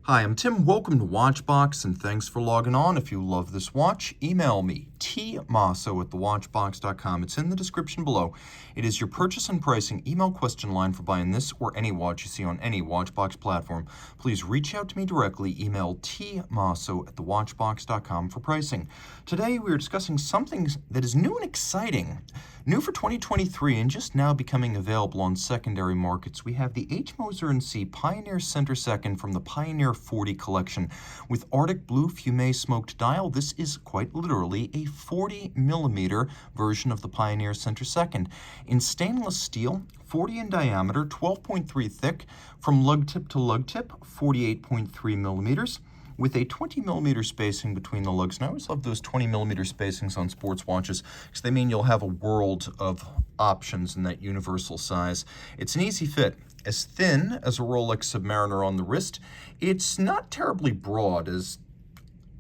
Hi, I'm Tim. Welcome to Watchbox, and thanks for logging on. If you love this watch, email me, tmosso@thewatchbox.com. It's in the description below. It is your purchase and pricing email question line for buying this or any watch you see on any Watchbox platform. Please reach out to me directly. Email tmosso@thewatchbox.com for pricing. Today, we are discussing something that is new and exciting. New for 2023 and just now becoming available on secondary markets. We have the Moser Cie Pioneer Center Second from the Pioneer 40 collection with Arctic Blue Fumé smoked dial. This is quite literally a 40 millimeter version of the Pioneer Center Second. In stainless steel, 40 in diameter, 12.3 thick, from lug tip to lug tip, 48.3 millimeters. With a 20 millimeter spacing between the lugs. Now, I always love those 20 millimeter spacings on sports watches because they mean you'll have a world of options in that universal size. It's an easy fit. As thin as a Rolex Submariner on the wrist, it's not terribly broad, as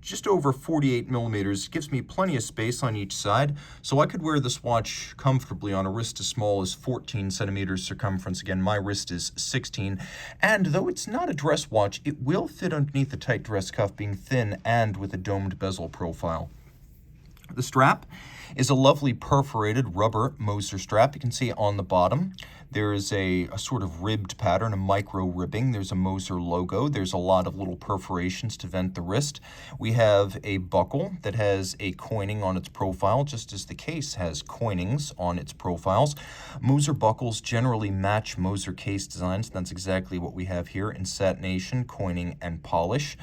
just over 48 millimeters gives me plenty of space on each side, so I could wear this watch comfortably on a wrist as small as 14 centimeters circumference. Again, my wrist is 16, and though it's not a dress watch, it will fit underneath the tight dress cuff, being thin and with a domed bezel profile. The strap is a lovely perforated rubber Moser strap. You can see on the bottom there is a sort of ribbed pattern, a micro ribbing. There's a Moser logo. There's a lot of little perforations to vent the wrist. We have a buckle that has a coining on its profile, just as the case has coinings on its profiles. Moser buckles generally match Moser case designs, and that's exactly what we have here in satination, coining, and polish.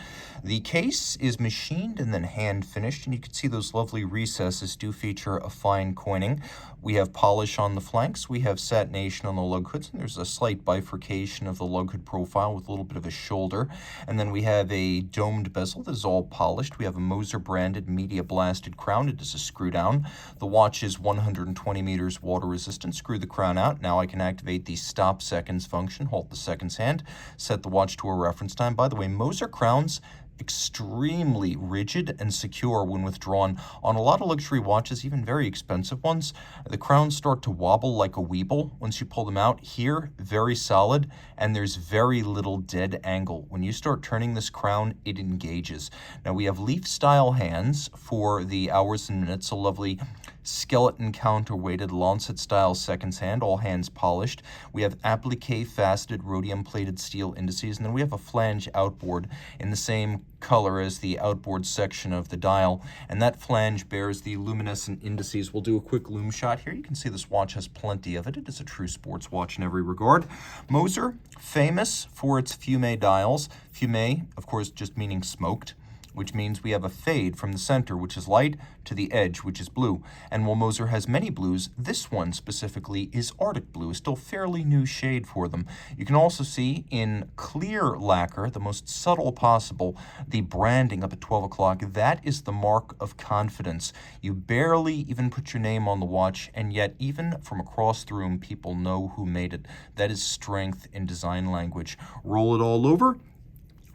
The case is machined and then hand finished, and you can see those lovely recesses do feature a fine coining. We have polish on the flanks. We have satination on the lug hoods, and there's a slight bifurcation of the lug hood profile with a little bit of a shoulder. And then we have a domed bezel that is all polished. We have a Moser branded media blasted crown. It is a screw down. The watch is 120 meters water resistant. Screw the crown out. Now I can activate the stop seconds function, halt the seconds hand, set the watch to a reference time. By the way, Moser crowns extremely rigid and secure when withdrawn. On a lot of luxury watches, even very expensive ones, the crowns start to wobble like a weeble once you pull them out. Here, very solid, and there's very little dead angle. When you start turning this crown, it engages. Now we have leaf style hands for the hours and minutes, a lovely skeleton counterweighted lancet style seconds hand, all hands polished. We have applique faceted rhodium plated steel indices, and then we have a flange outboard in the same color as the outboard section of the dial, and that flange bears the luminescent indices. We'll do a quick loom shot here. You can see this watch has plenty of it. It is a true sports watch in every regard. Moser, famous for its fumé dials. Fumé, of course, just meaning smoked, which means we have a fade from the center, which is light, to the edge, which is blue. And while Moser has many blues, this one specifically is Arctic Blue, a still fairly new shade for them. You can also see in clear lacquer, the most subtle possible, the branding up at 12 o'clock. That is the mark of confidence. You barely even put your name on the watch, and yet even from across the room, people know who made it. That is strength in design language. Roll it all over.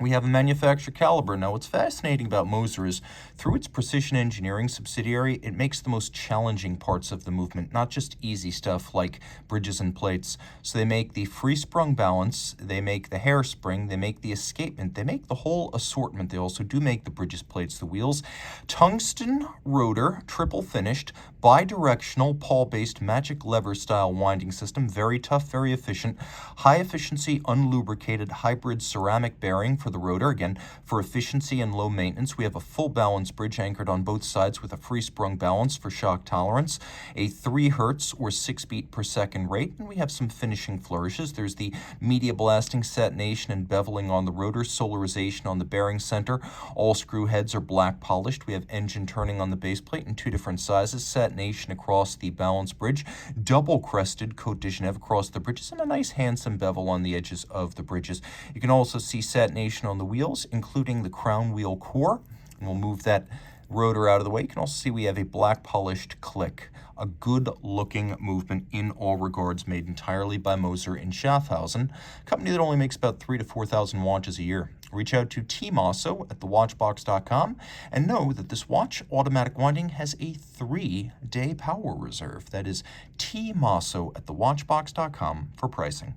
We have a manufacturer caliber. Now, what's fascinating about Moser is through its precision engineering subsidiary, it makes the most challenging parts of the movement, not just easy stuff like bridges and plates. So they make the free sprung balance, they make the hairspring, they make the escapement, they make the whole assortment. They also do make the bridges, plates, the wheels. Tungsten rotor, triple finished, bi-directional, pawl-based magic lever style winding system. Very tough, very efficient. High efficiency, unlubricated hybrid ceramic bearing for the rotor, again, for efficiency and low maintenance. We have a full balance bridge anchored on both sides with a free sprung balance for shock tolerance, a 3 hertz or 6 beat per second rate, and we have some finishing flourishes. There's the media blasting, satination, and beveling on the rotor, solarization on the bearing center. All screw heads are black polished. We have engine turning on the base plate in 2 different sizes, satination across the balance bridge, double crested Cote de Genève across the bridges, and a nice handsome bevel on the edges of the bridges. You can also see satination on the wheels, including the crown wheel core. And we'll move that rotor out of the way. You can also see we have a black polished click, a good looking movement in all regards, made entirely by Moser in Schaffhausen, a company that only makes about 3,000 to 4,000 watches a year. Reach out to Team Mosso at thewatchbox.com and know that this watch automatic winding has a 3-day power reserve. That is Team Mosso at thewatchbox.com for pricing.